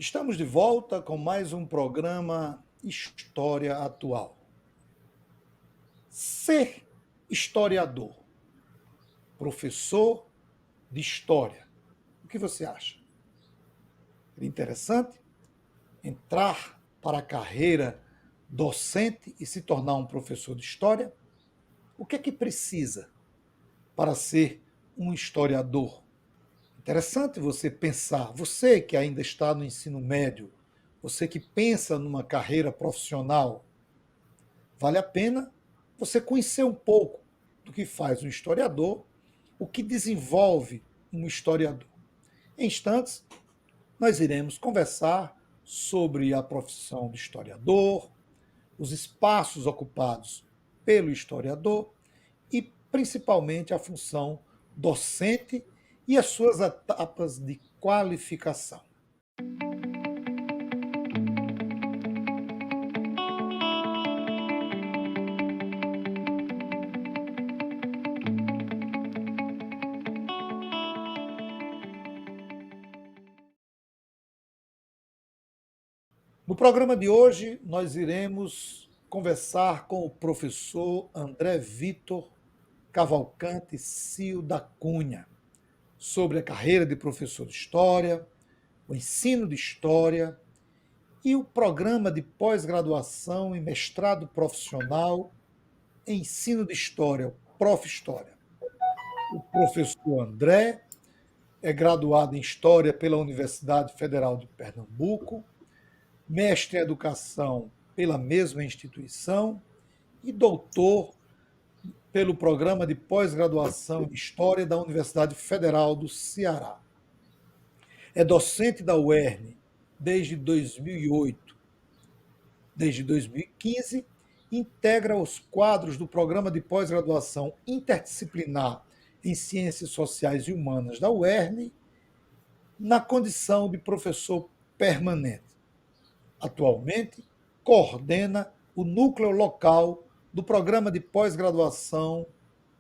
Estamos de volta com mais um programa História Atual. Ser historiador, professor de história. O que você acha? É interessante entrar para a carreira docente e se tornar um professor de história? O que é que precisa para ser um historiador? Interessante você pensar, você que ainda está no ensino médio, você que pensa numa carreira profissional, vale a pena você conhecer um pouco do que faz um historiador, o que desenvolve um historiador. Em instantes, nós iremos conversar sobre a profissão de historiador, os espaços ocupados pelo historiador e, principalmente, a função docente e as suas etapas de qualificação. No programa de hoje, nós iremos conversar com o professor André Vitor Cavalcante Cio da Cunha sobre a carreira de professor de História, o ensino de História e o programa de pós-graduação e mestrado profissional em ensino de História, o Prof. História. O professor André é graduado em História pela Universidade Federal de Pernambuco, mestre em Educação pela mesma instituição e doutor pelo Programa de Pós-Graduação em História da Universidade Federal do Ceará. É docente da UERN desde 2008. Desde 2015, integra os quadros do Programa de Pós-Graduação Interdisciplinar em Ciências Sociais e Humanas da UERN, na condição de professor permanente. Atualmente, coordena o núcleo local do Programa de Pós-Graduação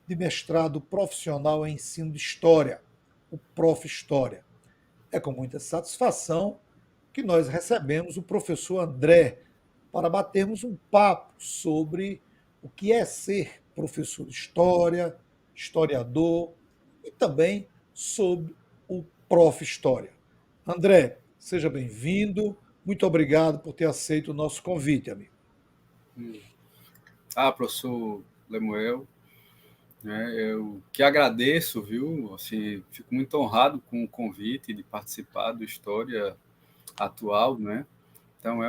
de Mestrado Profissional em Ensino de História, o Prof. História. É com muita satisfação que nós recebemos o professor André para batermos um papo sobre o que é ser professor de história, historiador e também sobre o Prof. História. André, seja bem-vindo. Muito obrigado por ter aceito o nosso convite, amigo. Professor Lemuel, né, eu que agradeço, viu? Assim, fico muito honrado com o convite de participar do História Atual, né? Então,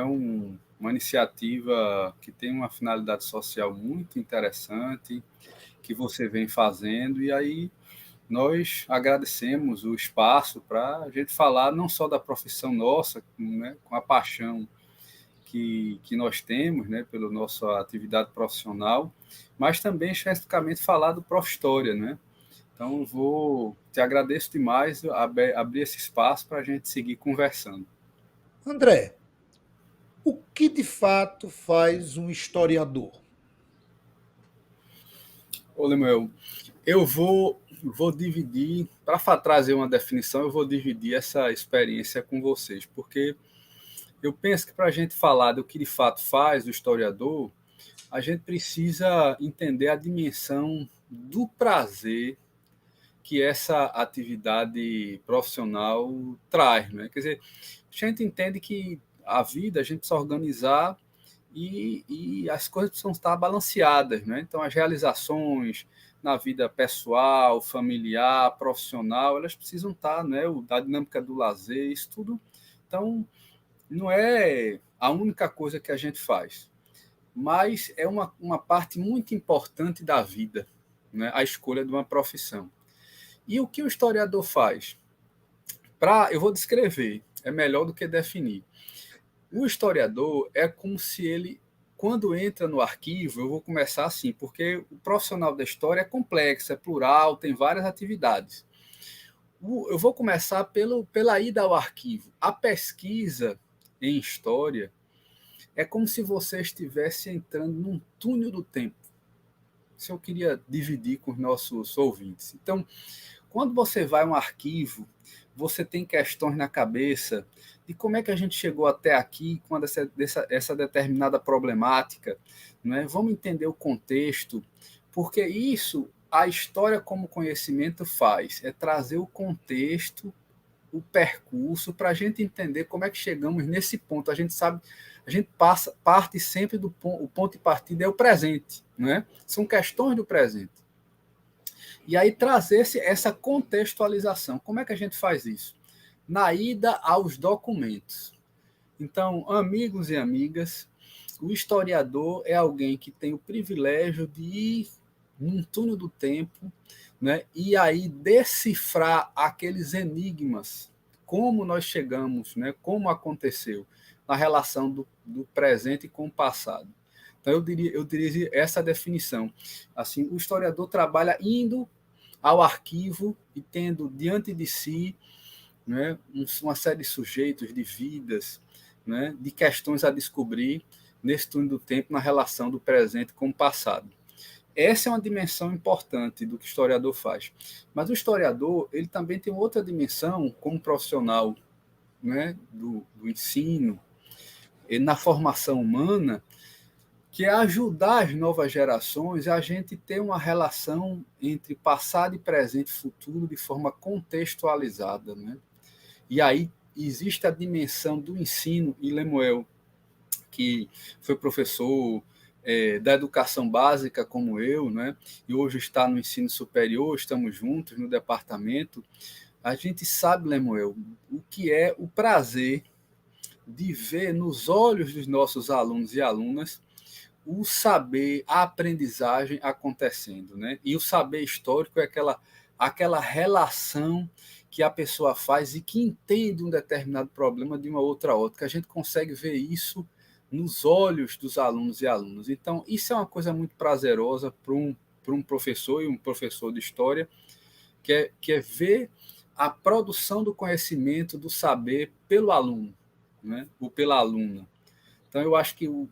uma iniciativa que tem uma finalidade social muito interessante, que você vem fazendo, e aí nós agradecemos o espaço para a gente falar não só da profissão nossa, né, com a paixão que nós temos, né, pela nossa atividade profissional, mas também especificamente falar do Prof. História, né? Então, te agradeço demais abrir esse espaço para a gente seguir conversando. André, o que de fato faz um historiador? Ô, Lemuel, eu vou dividir, para trazer uma definição, eu vou dividir essa experiência com vocês, porque eu penso que para a gente falar do que de fato faz o historiador, a gente precisa entender a dimensão do prazer que essa atividade profissional traz, né? Quer dizer, a gente entende que a vida a gente precisa organizar e as coisas precisam estar balanceadas, né? Então, as realizações na vida pessoal, familiar, profissional, elas precisam estar, né? A dinâmica do lazer, isso tudo. Então, não é a única coisa que a gente faz, mas é uma parte muito importante da vida, né? A escolha de uma profissão. E o que o historiador faz? Eu vou descrever, é melhor do que definir. O historiador é como se ele, quando entra no arquivo, eu vou começar assim, porque o profissional da história é complexo, é plural, tem várias atividades. Eu vou começar pela ida ao arquivo. A pesquisa em história é como se você estivesse entrando num túnel do tempo. Isso eu queria dividir com os nossos ouvintes. Então, quando você vai a um arquivo, você tem questões na cabeça de como é que a gente chegou até aqui, quando essa determinada problemática, né? Vamos entender o contexto, porque isso, a história como conhecimento faz, é trazer o contexto, o percurso, para a gente entender como é que chegamos nesse ponto. A gente sabe, a gente parte sempre o ponto de partida é o presente, né? São questões do presente. E aí trazer essa contextualização. Como é que a gente faz isso? Na ida aos documentos. Então, amigos e amigas, o historiador é alguém que tem o privilégio de ir num túnel do tempo, né, e aí decifrar aqueles enigmas, como nós chegamos, né, como aconteceu, na relação do presente com o passado. Então, eu diria essa definição. Assim, o historiador trabalha indo ao arquivo e tendo diante de si, né, uma série de sujeitos, de vidas, né, de questões a descobrir nesse túnel do tempo na relação do presente com o passado. Essa é uma dimensão importante do que o historiador faz. Mas o historiador ele também tem outra dimensão como profissional, né, do ensino, na formação humana, que é ajudar as novas gerações a gente ter uma relação entre passado e presente e futuro de forma contextualizada, né? E aí existe a dimensão do ensino, e Lemuel, que foi professor da educação básica como eu, né? E hoje está no ensino superior, estamos juntos no departamento, a gente sabe, Lemuel, o que é o prazer de ver nos olhos dos nossos alunos e alunas o saber, a aprendizagem acontecendo, né? E o saber histórico é aquela relação que a pessoa faz e que entende um determinado problema de uma outra ótica. A gente consegue ver isso nos olhos dos alunos e alunas. Então, isso é uma coisa muito prazerosa para um professor e um professor de história, que é ver a produção do conhecimento, do saber pelo aluno, né? Ou pela aluna. Então, eu acho que o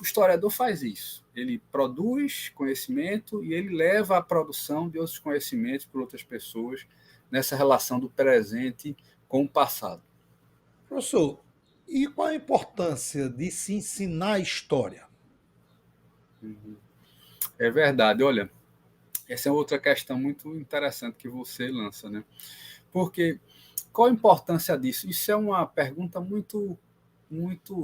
historiador faz isso. Ele produz conhecimento e ele leva a produção de outros conhecimentos por outras pessoas nessa relação do presente com o passado. Professor, e qual a importância de se ensinar história? É verdade. Olha, essa é outra questão muito interessante que você lança, né? Porque qual a importância disso? Isso é uma pergunta muito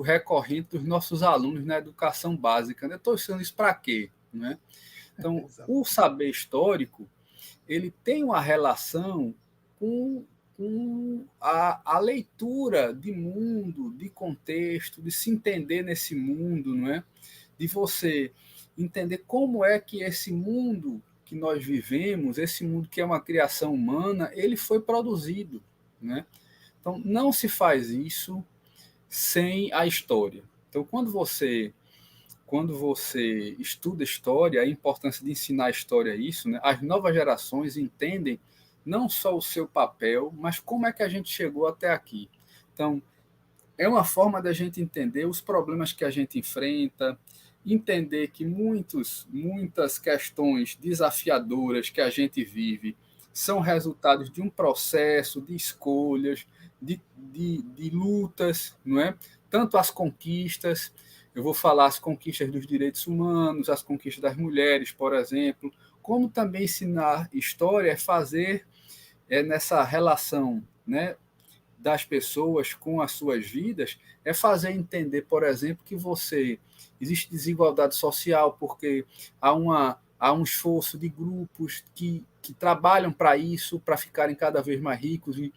recorrente dos nossos alunos na educação básica. Né? Estou ensinando isso para quê? Né? Então, Exato. o saber histórico ele tem uma relação com a leitura de mundo, de contexto, de se entender nesse mundo, não é? De você entender como é que esse mundo que nós vivemos, esse mundo que é uma criação humana, ele foi produzido, né? Então, não se faz isso sem a história. Então, quando você estuda história, a importância de ensinar a história é isso, né? As novas gerações entendem não só o seu papel, mas como é que a gente chegou até aqui. Então, é uma forma da gente entender os problemas que a gente enfrenta, entender que muitas questões desafiadoras que a gente vive são resultados de um processo de escolhas, de lutas, não é? Tanto as conquistas, eu vou falar as conquistas dos direitos humanos, as conquistas das mulheres, por exemplo, como também ensinar história é fazer nessa relação, né, das pessoas com as suas vidas é fazer entender, por exemplo, que existe desigualdade social porque há um esforço de grupos que trabalham para isso, para ficarem cada vez mais ricos e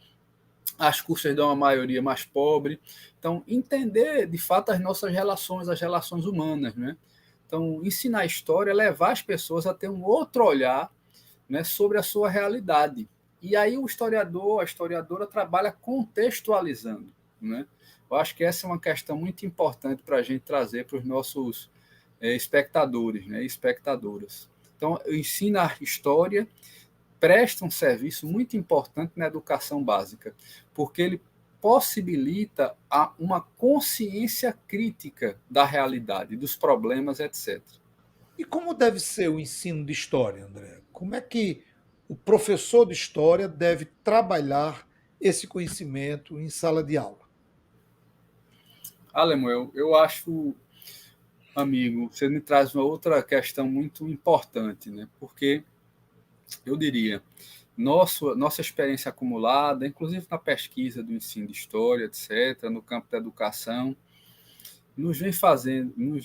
às custas de uma maioria mais pobre. Então, entender de fato as nossas relações, as relações humanas, né? Então, ensinar a história é levar as pessoas a ter um outro olhar, né, sobre a sua realidade. E aí o historiador, a historiadora trabalha contextualizando. Né? Eu acho que essa é uma questão muito importante para a gente trazer para os nossos espectadores, né, espectadoras. Então, ensina a história, presta um serviço muito importante na educação básica, porque ele possibilita uma consciência crítica da realidade, dos problemas, etc. E como deve ser o ensino de história, André? Como é que o professor de história deve trabalhar esse conhecimento em sala de aula? Lemuel, eu acho, amigo, você me traz uma outra questão muito importante, né? Porque eu diria, nossa experiência acumulada, inclusive na pesquisa do ensino de história, etc., no campo da educação, nos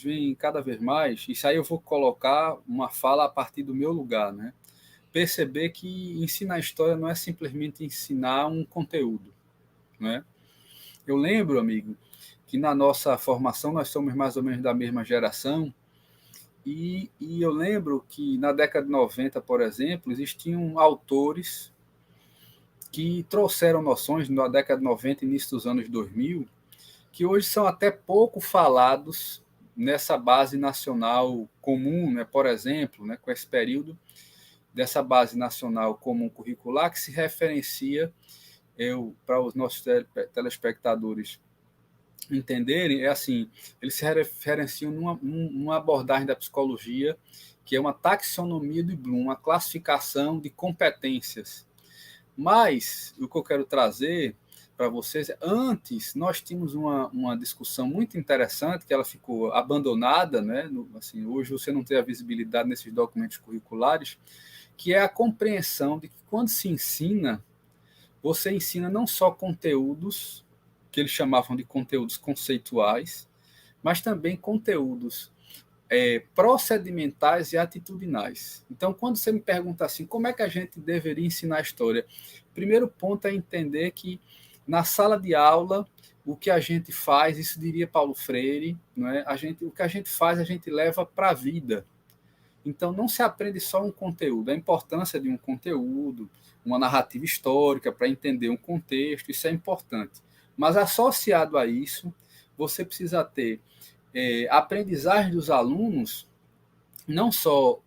vem cada vez mais, isso aí eu vou colocar uma fala a partir do meu lugar, né? Perceber que ensinar história não é simplesmente ensinar um conteúdo, né? Eu lembro, amigo, que na nossa formação nós somos mais ou menos da mesma geração, e eu lembro que na década de 90, por exemplo, existiam autores que trouxeram noções na década de 90 e início dos anos 2000, que hoje são até pouco falados nessa base nacional comum, né, por exemplo, né, com esse período dessa base nacional comum curricular que se referencia, para os nossos telespectadores entenderem, é assim, eles se referenciam numa abordagem da psicologia que é uma taxonomia de Bloom, uma classificação de competências. Mas o que eu quero trazer para vocês é, antes nós tínhamos uma discussão muito interessante que ela ficou abandonada, né? Assim, hoje você não tem a visibilidade nesses documentos curriculares, que é a compreensão de que quando se ensina, você ensina não só conteúdos, que eles chamavam de conteúdos conceituais, mas também conteúdos procedimentais e atitudinais. Então, quando você me pergunta assim, como é que a gente deveria ensinar a história? Primeiro ponto é entender que na sala de aula, o que a gente faz, isso diria Paulo Freire, não é? O que a gente faz, a gente leva para a vida. Então, não se aprende só um conteúdo, a importância de um conteúdo, uma narrativa histórica para entender um contexto, isso é importante. Mas associado a isso, você precisa ter aprendizagem dos alunos, não só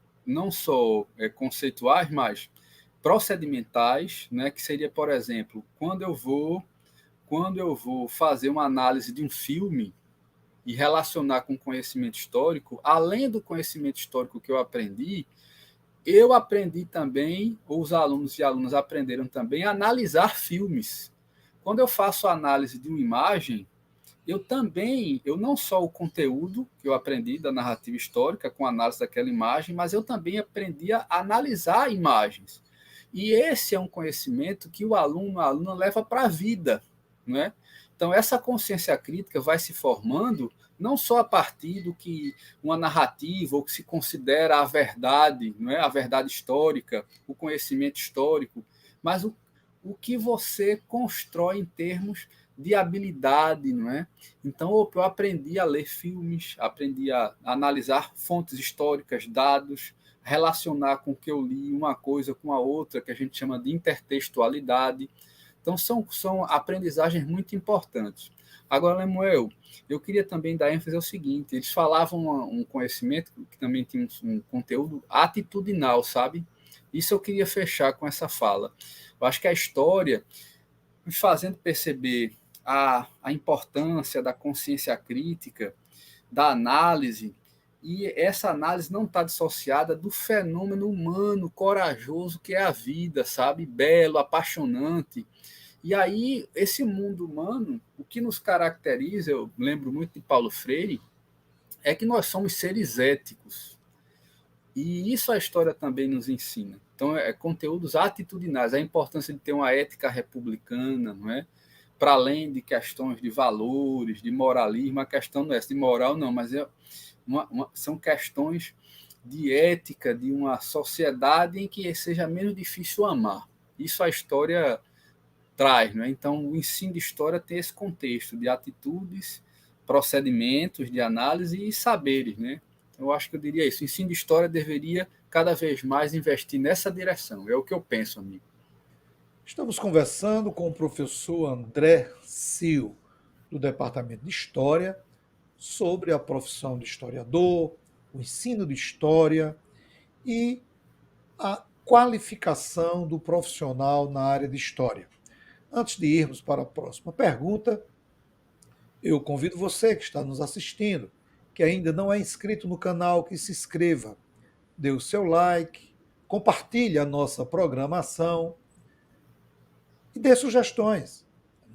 conceituais, mas procedimentais, né, que seria, por exemplo, quando eu vou fazer uma análise de um filme e relacionar com conhecimento histórico, além do conhecimento histórico que eu aprendi também, ou os alunos e alunas aprenderam também a analisar filmes. Quando eu faço a análise de uma imagem, eu não só o conteúdo que eu aprendi da narrativa histórica com a análise daquela imagem, mas eu também aprendi a analisar imagens. E esse é um conhecimento que o aluno, a aluna leva para a vida, não é? Então essa consciência crítica vai se formando não só a partir do que uma narrativa ou que se considera a verdade, não é? A verdade histórica, o conhecimento histórico, mas o que você constrói em termos de habilidade, não é? Então eu aprendi a ler filmes, aprendi a analisar fontes históricas, dados, relacionar com o que eu li uma coisa com a outra, que a gente chama de intertextualidade. Então são aprendizagens muito importantes. Agora, Lemuel, eu queria também dar ênfase ao seguinte, eles falavam um conhecimento que também tinha um conteúdo atitudinal, sabe? Isso eu queria fechar com essa fala. Eu acho que a história, me fazendo perceber a importância da consciência crítica, da análise, e essa análise não está dissociada do fenômeno humano corajoso que é a vida, sabe? Belo, apaixonante. E aí, esse mundo humano, o que nos caracteriza, eu lembro muito de Paulo Freire, é que nós somos seres éticos. E isso a história também nos ensina. Então, conteúdos atitudinais, a importância de ter uma ética republicana, não é? Para além de questões de valores, de moralismo, a questão não é essa de moral, não, mas são questões de ética, de uma sociedade em que seja menos difícil amar. Isso a história traz, não é? Então, o ensino de história tem esse contexto de atitudes, procedimentos de análise e saberes, né? Eu acho que eu diria isso. O ensino de história deveria cada vez mais investir nessa direção. É o que eu penso, amigo. Estamos conversando com o professor André Sil, do Departamento de História, sobre a profissão de historiador, o ensino de história e a qualificação do profissional na área de história. Antes de irmos para a próxima pergunta, eu convido você que está nos assistindo, que ainda não é inscrito no canal, que se inscreva, dê o seu like, compartilhe a nossa programação e dê sugestões.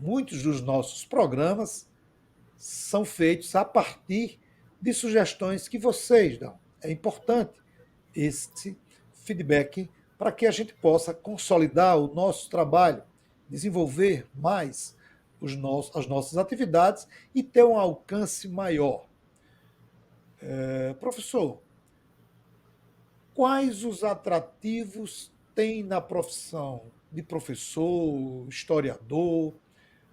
Muitos dos nossos programas são feitos a partir de sugestões que vocês dão. É importante esse feedback para que a gente possa consolidar o nosso trabalho, desenvolver mais as nossas atividades e ter um alcance maior. Professor, quais os atrativos tem na profissão de professor, historiador,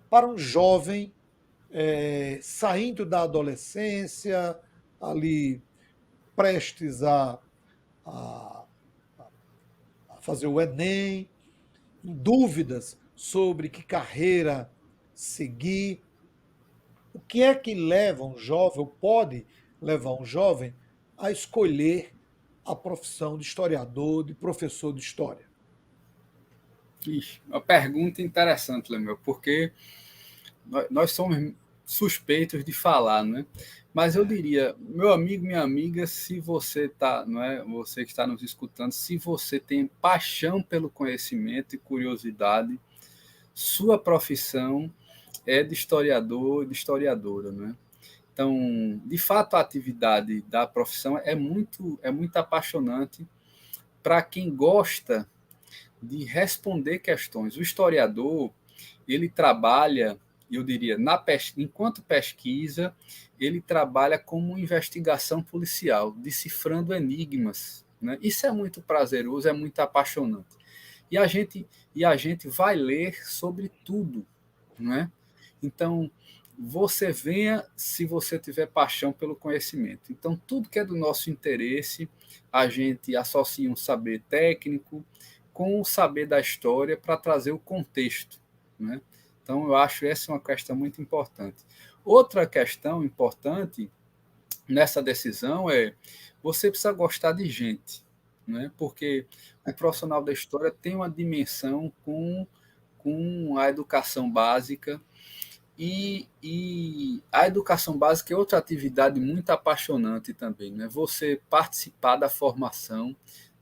para um jovem saindo da adolescência, ali prestes a, a fazer o Enem, em dúvidas sobre que carreira seguir? O que é que leva um jovem, ou pode levar um jovem, a escolher a profissão de historiador, de professor de história? Ixi, uma pergunta interessante, Lemuel, porque nós somos suspeitos de falar, né? Mas eu diria, meu amigo, minha amiga, se você tá, não é, você que está nos escutando, se você tem paixão pelo conhecimento e curiosidade, sua profissão é de historiador, de historiadora, né? Então, de fato, a atividade da profissão é muito apaixonante para quem gosta de responder questões. O historiador, ele trabalha, eu diria, enquanto pesquisa, ele trabalha como investigação policial, decifrando enigmas. Né? Isso é muito prazeroso, é muito apaixonante. E a gente vai ler sobre tudo. Né? Então, você venha se você tiver paixão pelo conhecimento. Então, tudo que é do nosso interesse, a gente associa um saber técnico com o saber da história para trazer o contexto. Né? Então, eu acho essa uma questão muito importante. Outra questão importante nessa decisão é você precisa gostar de gente, né? Porque o profissional da história tem uma dimensão com a educação básica e a educação básica é outra atividade muito apaixonante também, né? Você participar da formação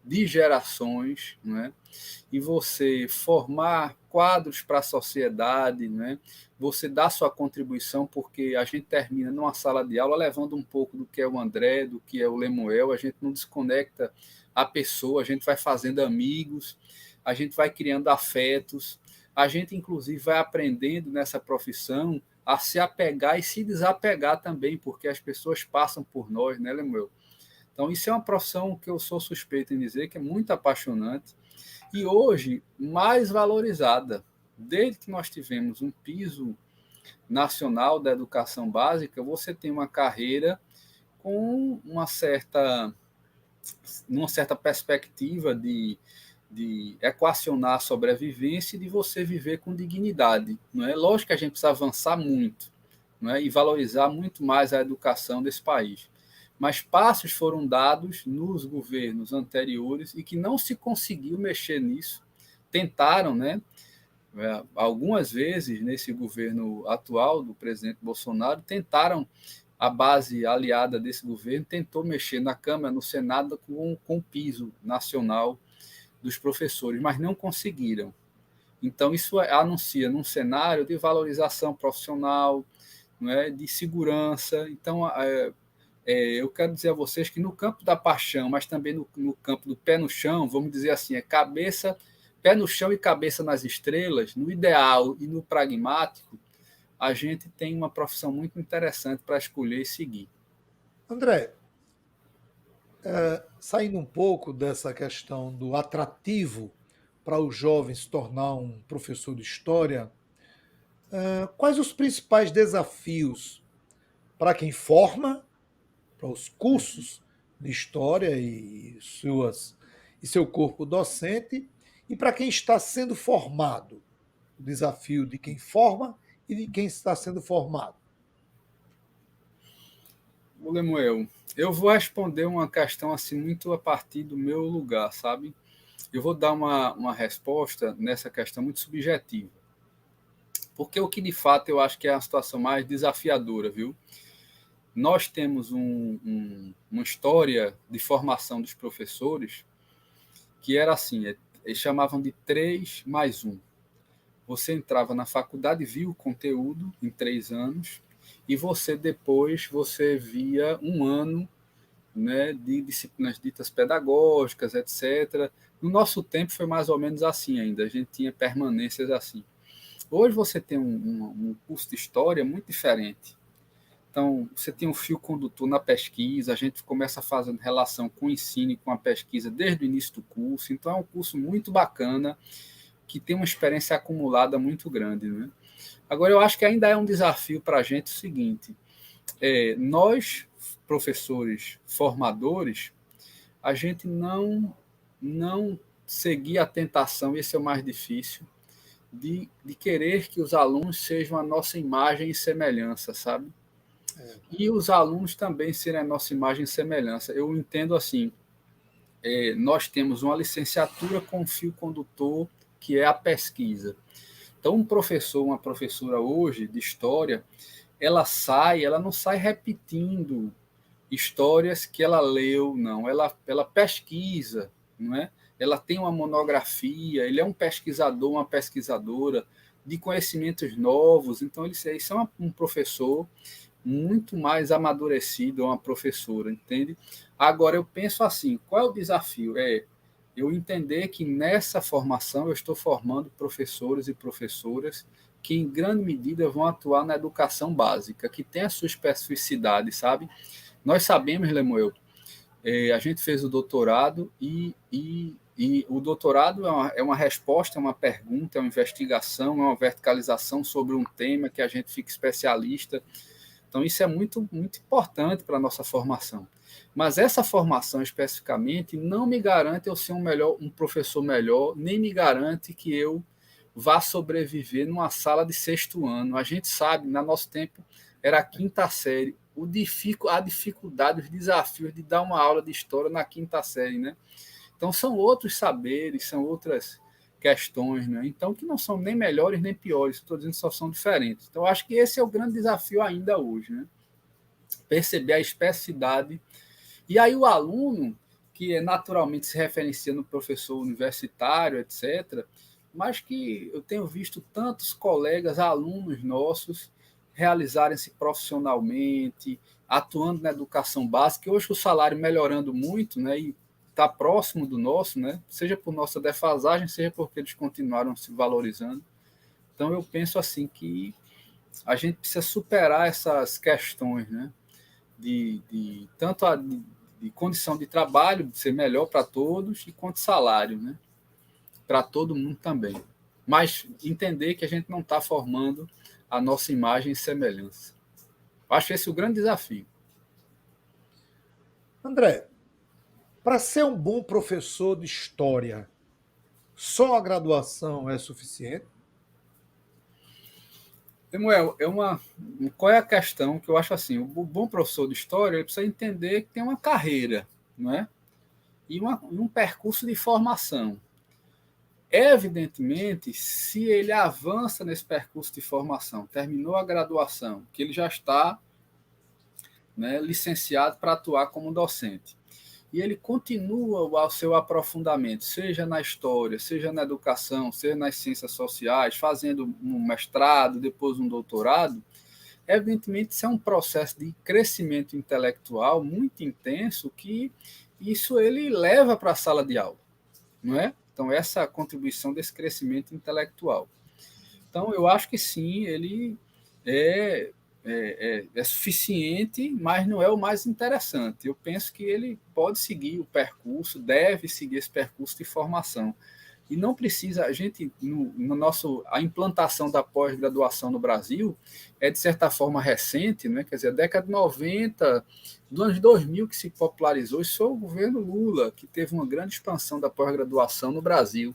de gerações, né? E você formar quadros para a sociedade, né? Você dá sua contribuição, porque a gente termina numa sala de aula levando um pouco do que é o André, do que é o Lemuel, a gente não desconecta a pessoa, a gente vai fazendo amigos, a gente vai criando afetos, a gente inclusive vai aprendendo nessa profissão a se apegar e se desapegar também, porque as pessoas passam por nós, né, Lemuel? Então, isso é uma profissão que eu sou suspeito em dizer que é muito apaixonante e hoje mais valorizada. Desde que nós tivemos um piso nacional da educação básica, você tem uma carreira com uma certa perspectiva de equacionar a sobrevivência e de você viver com dignidade. Não é? Lógico que a gente precisa avançar muito, não é? E valorizar muito mais a educação desse país. Mas passos foram dados nos governos anteriores e que não se conseguiu mexer nisso. Tentaram, né? Algumas vezes nesse governo atual do presidente Bolsonaro, tentaram, a base aliada desse governo tentou mexer na Câmara, no Senado, com o piso nacional dos professores, mas não conseguiram. Então, isso anuncia num cenário de valorização profissional, não é, de segurança. Então, eu quero dizer a vocês que no campo da paixão, mas também no campo do pé no chão, vamos dizer assim, é cabeça, pé no chão e cabeça nas estrelas, no ideal e no pragmático, a gente tem uma profissão muito interessante para escolher e seguir. André, saindo um pouco dessa questão do atrativo para o jovem se tornar um professor de história, quais os principais desafios para quem forma, para os cursos de história e seu corpo docente, e para quem está sendo formado? O desafio de quem forma e de quem está sendo formado. O Lemuel, eu vou responder uma questão assim muito a partir do meu lugar, sabe? Eu vou dar uma resposta nessa questão muito subjetiva. Porque o que de fato eu acho que é a situação mais desafiadora, viu? Nós temos uma história de formação dos professores que era assim, eles chamavam de 3 mais 1. Você entrava na faculdade, via o conteúdo em 3 anos, e você depois você via um ano, né, de disciplinas ditas pedagógicas, etc. No nosso tempo foi mais ou menos assim ainda, a gente tinha permanências assim. Hoje você tem um curso de história muito diferente. Então, você tem um fio condutor na pesquisa, a gente começa fazendo relação com o ensino e com a pesquisa desde o início do curso. Então, é um curso muito bacana, que tem uma experiência acumulada muito grande. Né? Agora, eu acho que ainda é um desafio para a gente o seguinte: nós, professores formadores, a gente não seguir a tentação, esse é o mais difícil, de querer que os alunos sejam a nossa imagem e semelhança, sabe? E os alunos também serem a nossa imagem e semelhança. Eu entendo assim, nós temos uma licenciatura com fio condutor, que é a pesquisa. Então, um professor, uma professora hoje de história, ela não sai repetindo histórias que ela leu, não. Ela pesquisa, não é? Ela tem uma monografia, ele é um pesquisador, uma pesquisadora de conhecimentos novos. Então, isso é um professor muito mais amadurecido, uma professora, entende? Agora, eu penso assim, qual é o desafio? Eu entender que nessa formação eu estou formando professores e professoras que, em grande medida, vão atuar na educação básica, que tem a sua especificidade, sabe? Nós sabemos, Lemuel, a gente fez o doutorado e o doutorado é uma resposta, é uma pergunta, é uma investigação, é uma verticalização sobre um tema que a gente fica especialista. Então, isso é muito, muito importante para a nossa formação. Mas essa formação especificamente não me garante eu ser um professor melhor, nem me garante que eu vá sobreviver numa sala de sexto ano. A gente sabe, no nosso tempo, era a quinta série, a dificuldade, os desafios de dar uma aula de história na quinta série, né? Então, são outros saberes, são outras questões, né? Então, que não são nem melhores nem piores, estou dizendo que só são diferentes. Então, acho que esse é o grande desafio ainda hoje, né? Perceber a especificidade. E aí o aluno, que naturalmente se referencia no professor universitário, etc., mas que eu tenho visto tantos colegas, alunos nossos, realizarem-se profissionalmente, atuando na educação básica, e hoje o salário melhorando muito, né, e está próximo do nosso, né, seja por nossa defasagem, seja porque eles continuaram se valorizando. Então eu penso assim que a gente precisa superar essas questões, né, tanto de condição de trabalho, de ser melhor para todos, e quanto salário, né, para todo mundo também. Mas entender que a gente não está formando a nossa imagem e semelhança. Acho esse o grande desafio. André, para ser um bom professor de história, só a graduação é suficiente? Samuel, qual é a questão que eu acho assim? O bom professor de história ele precisa entender que tem uma carreira, não é? E um percurso de formação. Evidentemente, se ele avança nesse percurso de formação, terminou a graduação, que ele já está, né, licenciado para atuar como docente, e ele continua o seu aprofundamento, seja na história, seja na educação, seja nas ciências sociais, fazendo um mestrado, depois um doutorado, evidentemente isso é um processo de crescimento intelectual muito intenso que isso ele leva para a sala de aula, não é? Então, essa contribuição desse crescimento intelectual. Então, eu acho que sim, ele é, é suficiente, mas não é o mais interessante. Eu penso que ele pode seguir o percurso, deve seguir esse percurso de formação. E não precisa, a gente, a implantação da pós-graduação no Brasil é, de certa forma, recente, né? Quer dizer, a década de 90, dos anos 2000 que se popularizou, isso foi o governo Lula, que teve uma grande expansão da pós-graduação no Brasil.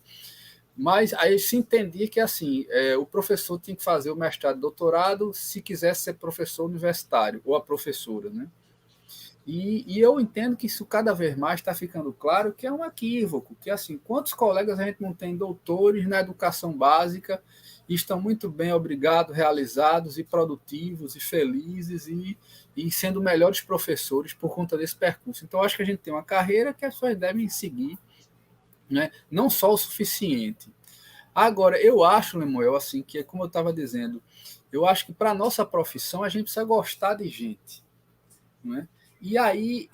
Mas aí se entendia que assim, o professor tinha que fazer o mestrado e doutorado se quisesse ser professor universitário, ou a professora, né? E eu entendo que isso cada vez mais está ficando claro que é um equívoco, que assim, quantos colegas a gente não tem doutores na educação básica e estão muito bem, obrigado, realizados e produtivos e felizes e sendo melhores professores por conta desse percurso. Então, acho que a gente tem uma carreira que as pessoas devem seguir, né? Não só o suficiente. Agora, eu acho, Lemuel, assim, que é como eu estava dizendo, Eu acho que para a nossa profissão a gente precisa gostar de gente, não é? E aí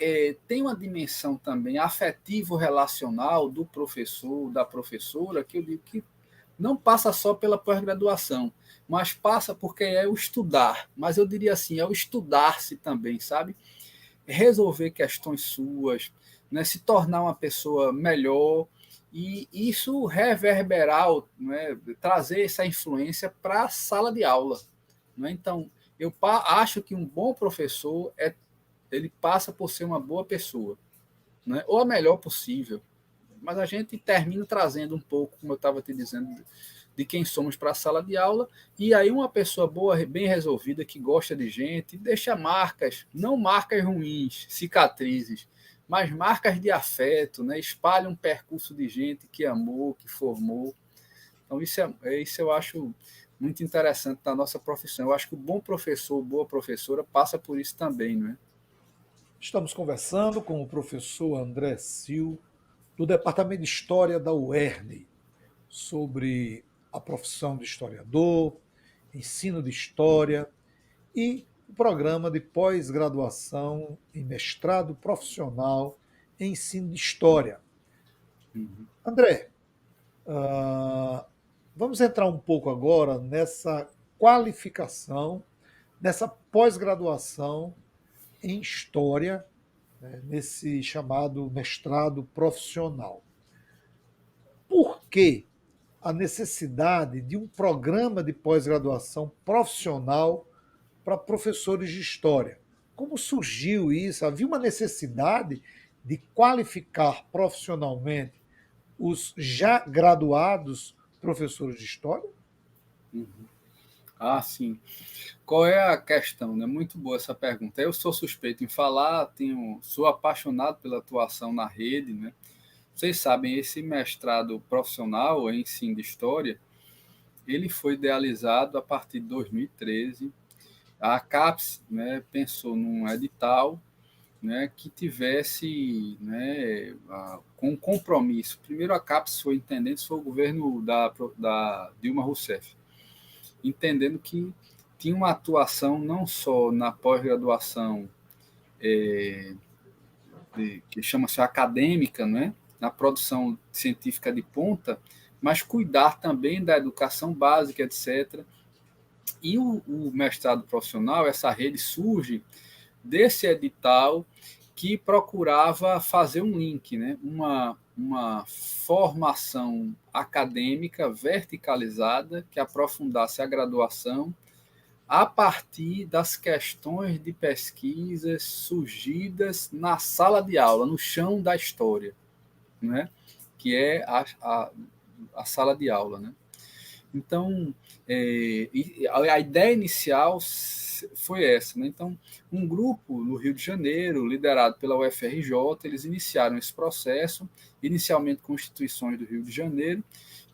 tem uma dimensão também afetivo-relacional do professor, da professora, que eu digo que não passa só pela pós-graduação, mas passa porque é o estudar. Mas eu diria assim, é o estudar-se também, sabe? Resolver questões suas, né? Se tornar uma pessoa melhor e isso reverberar, né? Trazer essa influência para a sala de aula. Né? Então, eu acho que um bom professor ele passa por ser uma boa pessoa, né? Ou a melhor possível. Mas a gente termina trazendo um pouco, como eu estava te dizendo, de quem somos para a sala de aula, e aí uma pessoa boa, bem resolvida, que gosta de gente, deixa marcas, não marcas ruins, cicatrizes, mas marcas de afeto, né? Espalha um percurso de gente que amou, que formou. Então, isso eu acho muito interessante da nossa profissão. Eu acho que o bom professor, boa professora, passa por isso também, não é? Estamos conversando com o professor André Sil, do Departamento de História da UERN, sobre a profissão de historiador, ensino de história e o programa de pós-graduação em mestrado profissional em ensino de história. Uhum. André, vamos entrar um pouco agora nessa qualificação, nessa pós-graduação em história, né, nesse chamado mestrado profissional. Por que a necessidade de um programa de pós-graduação profissional para professores de história? Como surgiu isso? Havia uma necessidade de qualificar profissionalmente os já graduados professores de história? Uhum. Ah, sim. Qual é a questão? Né? Muito boa essa pergunta. Eu sou suspeito em falar, sou apaixonado pela atuação na rede. Né? Vocês sabem, esse mestrado profissional em ensino de história, ele foi idealizado a partir de 2013. A CAPES, né, pensou num edital, né, que tivesse, né, com um compromisso. Primeiro a CAPES foi entendendo, isso foi o governo da Dilma Rousseff, entendendo que tinha uma atuação não só na pós-graduação que chama-se acadêmica, né, na produção científica de ponta, mas cuidar também da educação básica, etc. E o mestrado profissional, essa rede surge desse edital que procurava fazer um link, né? Uma formação acadêmica verticalizada que aprofundasse a graduação a partir das questões de pesquisas surgidas na sala de aula, no chão da história, né? Que é a sala de aula. Né? Então, a ideia inicial foi essa. Né? Então, um grupo no Rio de Janeiro, liderado pela UFRJ, eles iniciaram esse processo, inicialmente com instituições do Rio de Janeiro,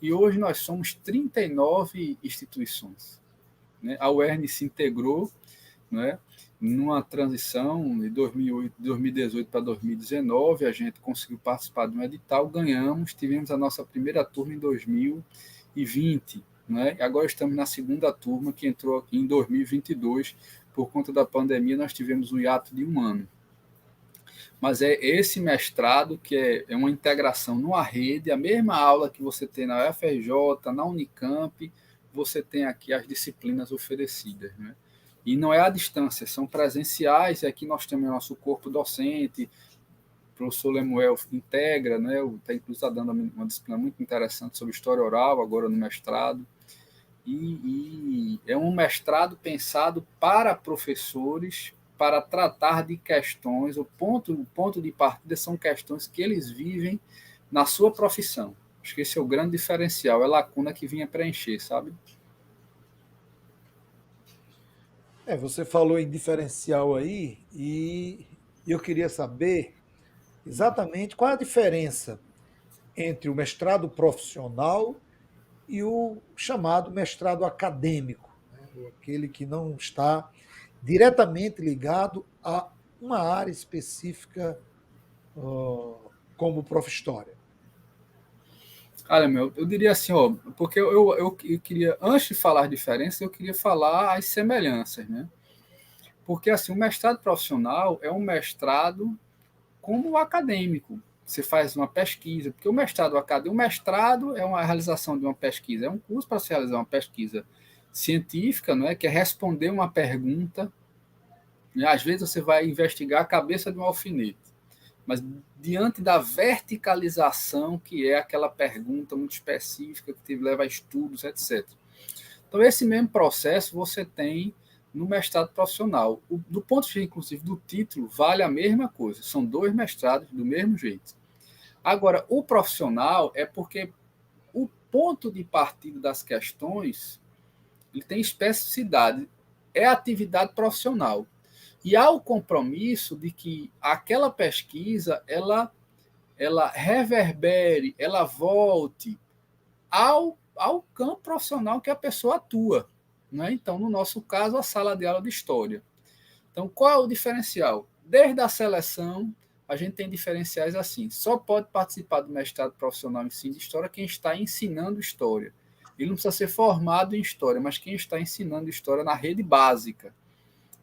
e hoje nós somos 39 instituições. Né? A UERN se integrou, né? Numa transição de 2018 para 2019, a gente conseguiu participar de um edital, ganhamos, tivemos a nossa primeira turma em 2020, né? E agora estamos na segunda turma, que entrou aqui em 2022. Por conta da pandemia, nós tivemos um hiato de um ano. Mas é esse mestrado que é uma integração numa rede, a mesma aula que você tem na UFRJ, na Unicamp, você tem aqui as disciplinas oferecidas. Né? E não é à distância, são presenciais, e aqui nós temos o nosso corpo docente, o professor Lemuel integra, né? Está inclusive dando uma disciplina muito interessante sobre história oral, agora no mestrado. E é um mestrado pensado para professores, para tratar de questões, o ponto de partida são questões que eles vivem na sua profissão. Acho que esse é o grande diferencial, é a lacuna que vinha preencher, sabe? Você falou em diferencial aí e eu queria saber exatamente qual é a diferença entre o mestrado profissional e o chamado mestrado acadêmico, né? Aquele que não está diretamente ligado a uma área específica, como Prof. História. Olha, meu, eu diria assim, ó, porque eu queria, antes de falar as diferenças, eu queria falar as semelhanças, né? Porque, assim, o mestrado profissional é um mestrado como acadêmico. Você faz uma pesquisa, porque o mestrado acadêmico, o mestrado é uma realização de uma pesquisa, é um curso para se realizar uma pesquisa científica, não é? Que é responder uma pergunta. E às vezes você vai investigar a cabeça de um alfinete, mas diante da verticalização que é aquela pergunta muito específica que te leva a estudos, etc. Então, esse mesmo processo você tem no mestrado profissional. Do ponto de vista, inclusive, do título, vale a mesma coisa. São dois mestrados do mesmo jeito. Agora, o profissional é porque o ponto de partida das questões ele tem especificidade. É a atividade profissional. E há o compromisso de que aquela pesquisa ela reverbere, ela volte ao campo profissional que a pessoa atua. Né? Então, no nosso caso, a sala de aula de história. Então, qual é o diferencial? Desde a seleção, a gente tem diferenciais assim. Só pode participar do mestrado profissional em ensino de história quem está ensinando história. Ele não precisa ser formado em história, mas quem está ensinando história na rede básica.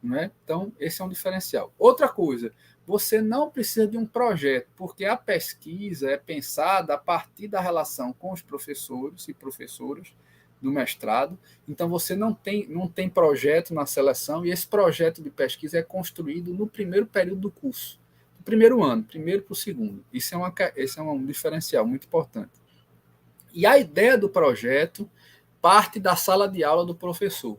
Né? Então, esse é um diferencial. Outra coisa, você não precisa de um projeto, porque a pesquisa é pensada a partir da relação com os professores e professoras do mestrado. Então, você não tem projeto na seleção, e esse projeto de pesquisa é construído no primeiro período do curso, no primeiro ano, primeiro para o segundo. Esse é um diferencial muito importante. E a ideia do projeto parte da sala de aula do professor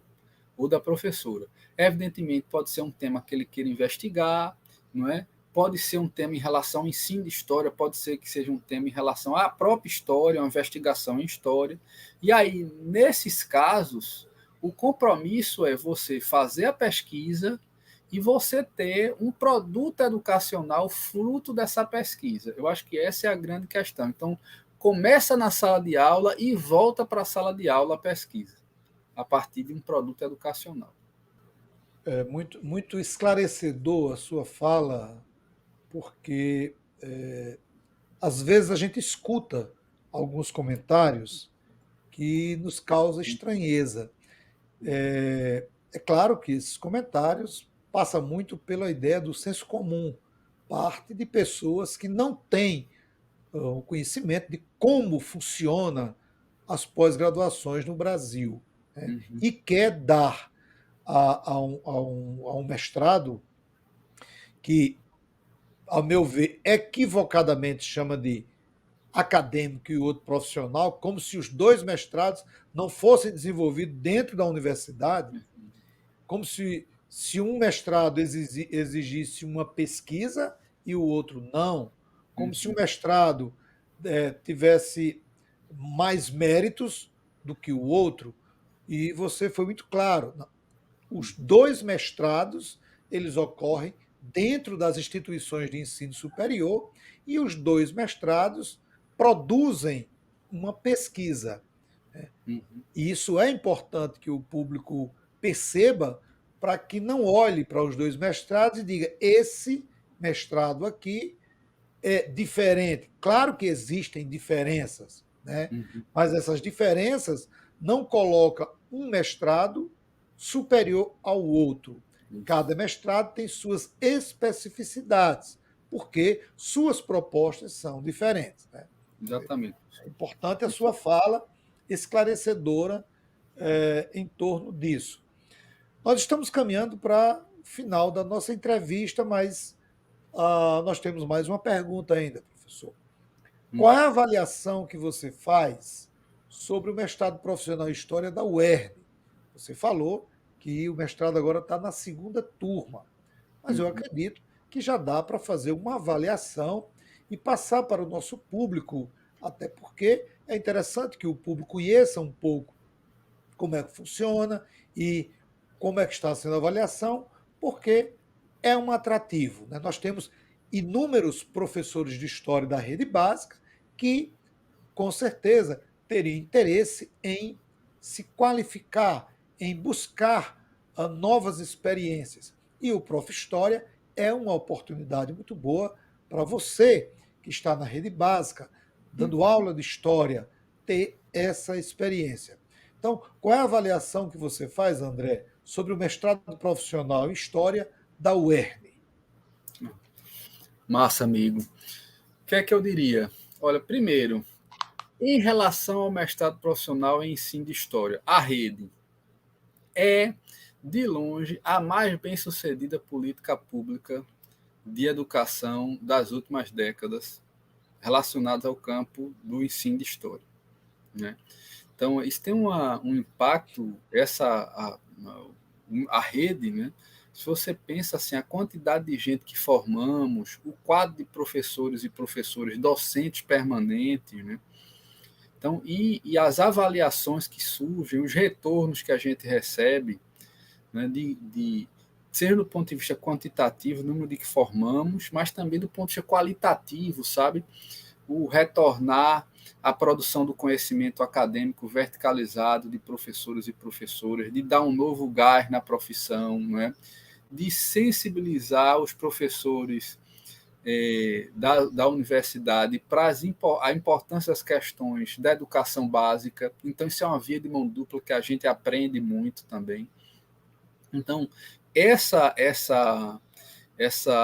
ou da professora. Evidentemente, pode ser um tema que ele queira investigar, não é? Pode ser um tema em relação ao ensino de história, pode ser que seja um tema em relação à própria história, uma investigação em história. E aí, nesses casos, o compromisso é você fazer a pesquisa e você ter um produto educacional fruto dessa pesquisa. Eu acho que essa é a grande questão. Então, começa na sala de aula e volta para a sala de aula a pesquisa a partir de um produto educacional. É muito, muito esclarecedor a sua fala, porque às vezes a gente escuta alguns comentários que nos causa estranheza. É claro que esses comentários passam muito pela ideia do senso comum, parte de pessoas que não têm o conhecimento de como funciona as pós-graduações no Brasil, né? Uhum. E quer dar a um mestrado que, ao meu ver, equivocadamente chama de acadêmico e o outro profissional, como se os dois mestrados não fossem desenvolvidos dentro da universidade, como se um mestrado exigisse uma pesquisa e o outro não, como se um Uhum. mestrado tivesse mais méritos do que o outro. E você foi muito claro. Os dois mestrados eles ocorrem dentro das instituições de ensino superior e os dois mestrados produzem uma pesquisa. Uhum. E isso é importante que o público perceba para que não olhe para os dois mestrados e diga: esse mestrado aqui é diferente. Claro que existem diferenças, né? Uhum. Mas essas diferenças não colocam um mestrado superior ao outro. Isso. Cada mestrado tem suas especificidades, porque suas propostas são diferentes. Né? Exatamente. É importante a Isso. sua fala esclarecedora em torno disso. Nós estamos caminhando para o final da nossa entrevista, mas nós temos mais uma pergunta ainda, professor. Uhum. Qual é a avaliação que você faz sobre o mestrado profissional em História da UERN? Você falou que o mestrado agora está na segunda turma, mas eu Uhum. acredito que já dá para fazer uma avaliação e passar para o nosso público, até porque é interessante que o público conheça um pouco como é que funciona e como é que está sendo a avaliação, porque é um atrativo. Né? Nós temos inúmeros professores de história da rede básica que, com certeza, teriam interesse em se qualificar, em buscar novas experiências. E o Prof. História é uma oportunidade muito boa para você que está na rede básica, dando aula de história, ter essa experiência. Então, qual é a avaliação que você faz, André, sobre o mestrado profissional em História da UERN? Massa, amigo. O que é que eu diria? Olha, primeiro, em relação ao mestrado profissional em ensino de história, a rede é, de longe, a mais bem-sucedida política pública de educação das últimas décadas relacionadas ao campo do ensino de história, né? Então, isso tem um impacto, a rede, né? Se você pensa assim, a quantidade de gente que formamos, o quadro de professores e professores docentes permanentes, né? Então, e as avaliações que surgem, os retornos que a gente recebe, né, seja do ponto de vista quantitativo, o número de que formamos, mas também do ponto de vista qualitativo, sabe? O retornar à produção do conhecimento acadêmico verticalizado de professores e professoras, de dar um novo gás na profissão, né? De sensibilizar os professores da universidade para a importância das questões da educação básica. Então, isso é uma via de mão dupla que a gente aprende muito também. Então, essa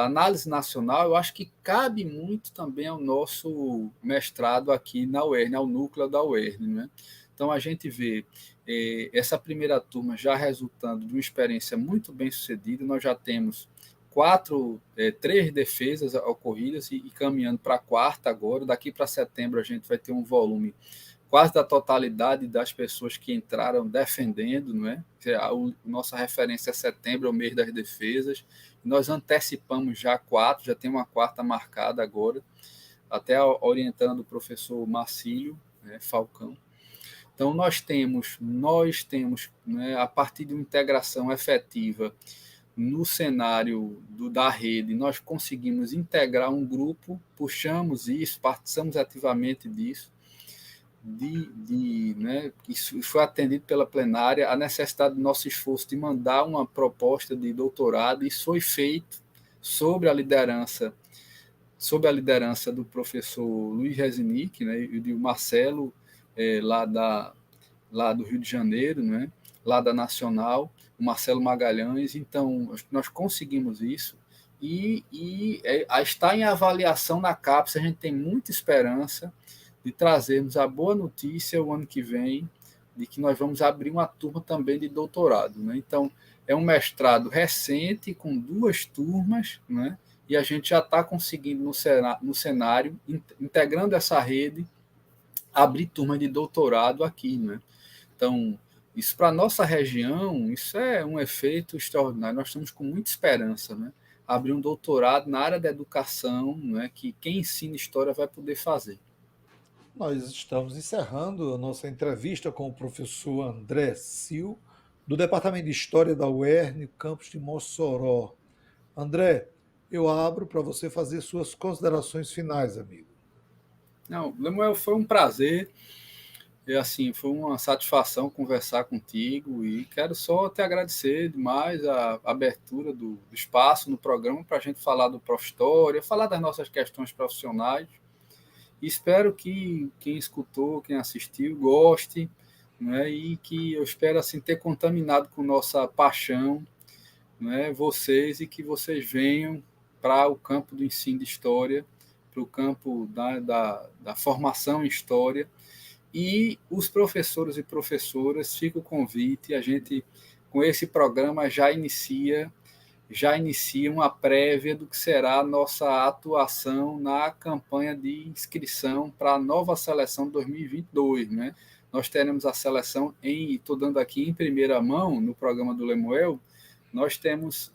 análise nacional, eu acho que cabe muito também ao nosso mestrado aqui na UERN, ao núcleo da UERN, né? Então, a gente vê essa primeira turma já resultando de uma experiência muito bem sucedida. Nós já temos três defesas ocorridas e caminhando para a quarta agora. Daqui para setembro a gente vai ter um volume quase da totalidade das pessoas que entraram defendendo, não é? Nossa referência é setembro, é o mês das defesas. Nós antecipamos já quatro, já tem uma quarta marcada agora, até orientando o professor Marcílio, né, Falcão. Então, nós temos, né, a partir de uma integração efetiva no cenário da rede, nós conseguimos integrar um grupo, puxamos isso, participamos ativamente disso, né, isso foi atendido pela plenária, a necessidade do nosso esforço de mandar uma proposta de doutorado, isso foi feito sob a liderança do professor Luiz Rezinick, né, e do Marcelo, lá do Rio de Janeiro, né, lá da Nacional, o Marcelo Magalhães. Então, nós conseguimos isso, e está em avaliação na CAPES, a gente tem muita esperança de trazermos a boa notícia o ano que vem, de que nós vamos abrir uma turma também de doutorado, né? Então, é um mestrado recente, com 2 turmas, né? E a gente já está conseguindo, no cenário, integrando essa rede, abrir turma de doutorado aqui, né? Então, isso para a nossa região, isso é um efeito extraordinário. Nós estamos com muita esperança, né? Abrir um doutorado na área da educação, né? Que quem ensina história vai poder fazer. Nós estamos encerrando a nossa entrevista com o professor André Sil, do Departamento de História da UERN, campus de Mossoró. André, eu abro para você fazer suas considerações finais, amigo. Não, Lemuel, foi um prazer. Assim, foi uma satisfação conversar contigo e quero só te agradecer demais a abertura do espaço no programa para a gente falar do Prof. História, falar das nossas questões profissionais. E espero que quem escutou, quem assistiu, goste, né? E que eu espero assim ter contaminado com nossa paixão, né, vocês, e que vocês venham para o campo do ensino de história, para o campo da formação em história. E os professores e professoras, fica o convite, a gente, com esse programa, já inicia uma prévia do que será a nossa atuação na campanha de inscrição para a nova seleção de 2022, né? Nós teremos a seleção estou dando aqui em primeira mão, no programa do Lemuel, nós teremos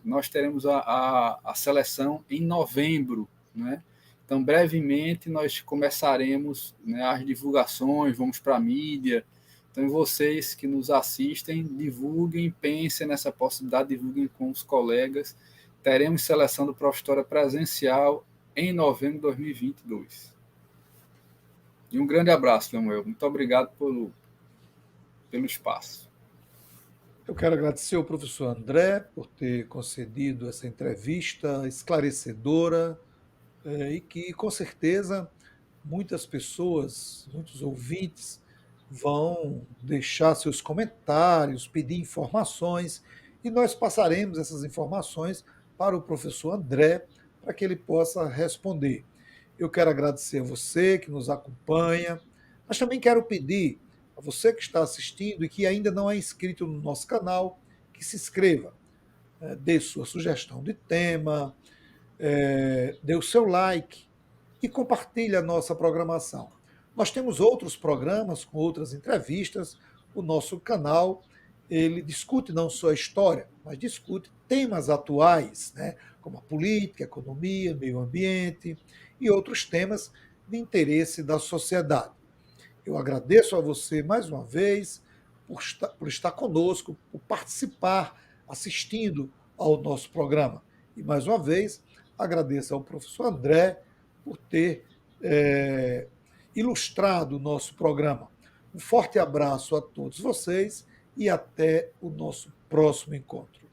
a seleção em novembro, né? Então, brevemente, nós começaremos, né, as divulgações, vamos para a mídia. Então, vocês que nos assistem, divulguem, pensem nessa possibilidade, divulguem com os colegas. Teremos seleção do Prof. História presencial em novembro de 2022. E um grande abraço, Samuel. Muito obrigado pelo espaço. Eu quero agradecer ao professor André por ter concedido essa entrevista esclarecedora e que, com certeza, muitas pessoas, muitos ouvintes vão deixar seus comentários, pedir informações, e nós passaremos essas informações para o professor André, para que ele possa responder. Eu quero agradecer a você que nos acompanha, mas também quero pedir a você que está assistindo e que ainda não é inscrito no nosso canal, que se inscreva, dê sua sugestão de tema, dê o seu like e compartilhe a nossa programação. Nós temos outros programas com outras entrevistas. O nosso canal ele discute não só a história, mas discute temas atuais, né, como a política, a economia, meio ambiente e outros temas de interesse da sociedade. Eu agradeço a você mais uma vez por estar conosco, por participar, assistindo ao nosso programa. E mais uma vez, agradeço ao professor André por ter ilustrado o nosso programa. Um forte abraço a todos vocês e até o nosso próximo encontro.